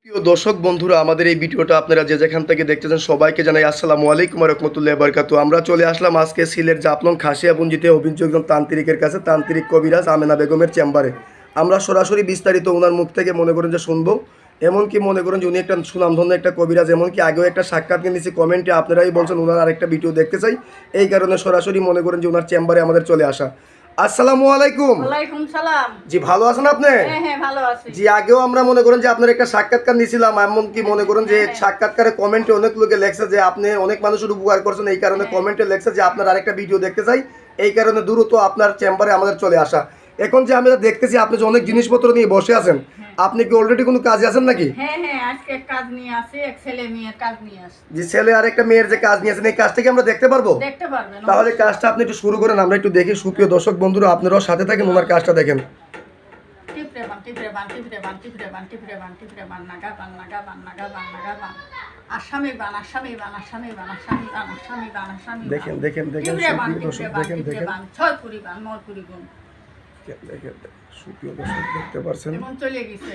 প্রিয় দর্শক বন্ধুরা, আমাদের এই ভিডিওটা আপনারা যে যেখান থেকে দেখতেছেন সবাইকে জানাই আসসালামু আলাইকুম ওয়া রাহমাতুল্লাহি ওয়া বারাকাতুহু। আমরা চলে আসলাম আজকে সিলেট জাফলং খাসিয়াপুঞ্জিতে অভিযোগ তান্ত্রিকের কাছে, তান্ত্রিক কবিরাজ আমেনা বেগমের চেম্বারে। আমরা সরাসরি বিস্তারিত ওনার মুখ থেকে মনে করেন যে শুনবো। এমনকি মনে করেন যে উনি একটা সুনামধন্য একটা কবিরাজ, এমনকি আগেও একটা সাক্ষাৎ নিয়েছি, কমেন্টে আপনারাই বলছেন ওনার আরেকটা ভিডিও দেখতে চাই। এই কারণে সরাসরি মনে করেন যে ওনার চেম্বারে আমাদের চলে আসা। আসসালামু আলাইকুম। ওয়ালাইকুম সালাম। জি, ভালো আছেন আপনি? হ্যাঁ ভালো আছি। জি, আগেও আমরা মনে করেন যে আপনার একটা সাক্ষাৎকার নিয়েছিলাম, এমনকি মনে করেন যে সাক্ষাৎকারে কমেন্টে অনেক লোকে লেখছে যে আপনি অনেক মানুষের উপকার করছেন, এই কারণে কমেন্টে লেখছে যে আপনার আরেকটা ভিডিও দেখতে চাই। এই কারণে দ্রুত আপনার চেম্বারে আমাদের চলে আসা। এখন যে আমরা দেখতেছি আপনি যে অনেক জিনিসপত্র নিয়ে বসে আছেন, আপনি কি অলরেডি কোনো কাজে আছেন নাকি? হ্যাঁ আজকে কাজ নিয়ে আসি, এক ছেলে মেয়ের কাজ নিয়ে আসি। জি, ছেলে আর একটা মেয়ের যে কাজ নিয়েছেন, এই কাজটা কি আমরা দেখতে পারবো? দেখতে পারবেন। তাহলে কাজটা আপনি একটু শুরু করেন, আমরা একটু দেখি। সুপ্রিয় দর্শক বন্ধুরা, আপনারাও সাথে থাকেন, ওনার কাজটা দেখেন। টিপরে বান টিপরে বান টিপরে বান টিপরে বান টিপরে বান টিপরে বান নাগা বান নাগা বান নাগা বান নাগা বান আসামি বান আসামি বান আসামি বান আসামি বান আসামি বান আসামি। দেখেন দেখেন দেখেন সুপ্রিয় দর্শক, দেখেন দেখেন ছয় পুরি বান নয় পুরি গুণ দেখেন। সুপ্রিয় দর্শক দেখতে পাচ্ছেন, এখন চলে গেছে।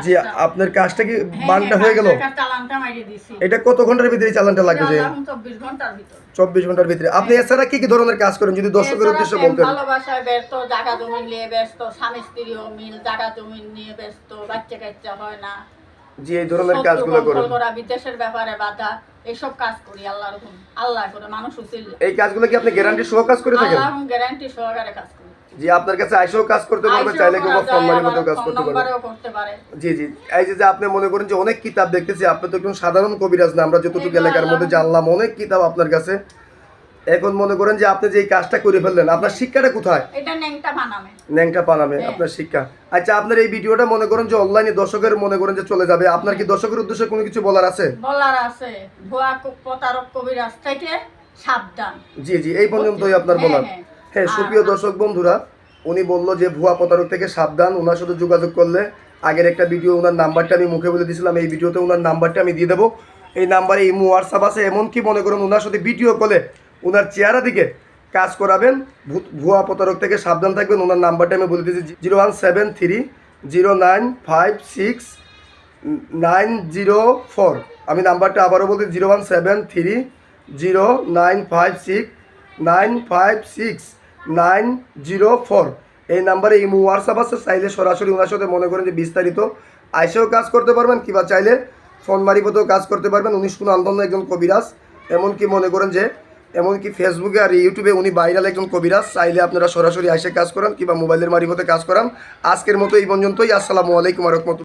জি আপনার কাজটা কি বানটা হয়ে গেল? চালানটা মাইরে দিছি। এটা কত ঘন্টার ভিতরে চালানটা লাগবে? যে 24 ঘন্টার ভিতর। 24 ঘন্টার ভিতরে। আপনি এছাড়া কি কি ধরনের কাজ করেন যদি দর্শকের উদ্দেশ্যে বলতেন? ভালোবাসায় ব্যস্ত, জায়গা জমি নিয়ে ব্যস্ত, স্বামী স্ত্রীও মিল, জায়গা জমি নিয়ে ব্যস্ত, বাচ্চা কাচ্চা হয় না। জি, এই ধরনের কাজগুলো করেন। বিদেশের ব্যাপারে বাধা, এইসব কাজ করি আল্লাহর হুকুম। আল্লাহ করে মানুষ উচিত। এই কাজগুলো কি আপনি গ্যারান্টি সহ কাজ করে থাকেন? আল্লাহ গ্যারান্টি সহকারে কাজ করি। জি, আপনার কাছে আইসেও কাজ করতে পারবে, চাইলে কেউ ফোন মারি মতো কাজ করতে পারে। জি জি, এই যে আপনি মনে করেন যে অনেক কিতাব দেখতেছি, আপনি তো একজন সাধারণ কবিরাজ না, আমরা যতটুকু এলাকার মধ্যে জানলাম অনেক কিতাব আপনার কাছে। এখন মনে করেন যে আপনি যে এই কাজটা করে ফেললেন, আপনার শিক্ষাটা কোথায়? এটা ন্যাংটা বানামে। ন্যাংটা পানামে আপনার শিক্ষা। আচ্ছা, আপনার এই ভিডিওটা মনে করেন যে অনলাইনে দর্শকের মনে করেন যে চলে যাবে, আপনার কি দর্শকের উদ্দেশ্যে কোনো কিছু বলার আছে? বলার আছে, ভুয়া প্রতারক কবিরাজ থেকে সাবধান। জি জি, এই পর্যন্তই আপনার বলার। হ্যাঁ, সুপ্রিয় দর্শক বন্ধুরা, উনি বললো যে ভুয়া প্রতারক থেকে সাবধান, ওনার সাথে যোগাযোগ করলে, আগের একটা ভিডিও ওনার নাম্বারটা আমি মুখে বলে দিয়েছিলাম, এই ভিডিওতে ওনার নাম্বারটা আমি দিয়ে দেবো। এই নাম্বারে ইমো হোয়াটসঅ্যাপ আছে, এমনকি মনে করুন ওনার সাথে ভিডিও কলে ওনার চেহারা দিকে কাজ করাবেন। ভুয়া প্রতারক থেকে সাবধান থাকবেন। ওনার নাম্বারটা আমি বলে দিয়েছি 01730956904। আমি নাম্বারটা আবারও বলছি 01730956956 এই নাম্বারে ইমো হোয়াটসঅ্যাপ আছে, চাইলে সরাসরি ওনার সাথে মনে করেন যে বিস্তারিত আইসেও কাজ করতে পারবেন, কিংবা চাইলে ফোন মারিপতেও কাজ করতে পারবেন। উনি সুনামধন্য একজন কবিরাজ, এমনকি মনে করেন যে এমনকি ফেসবুকে আর ইউটিউবে উনি ভাইরাল একজন কবিরাজ। চাইলে আপনারা সরাসরি আইসে কাজ করান কিংবা মোবাইলের মারিফতে কাজ করান। আজকের মতো এই পর্যন্তই। আসসালামু আলাইকুম ওয়া রাহমাতুল্লাহ।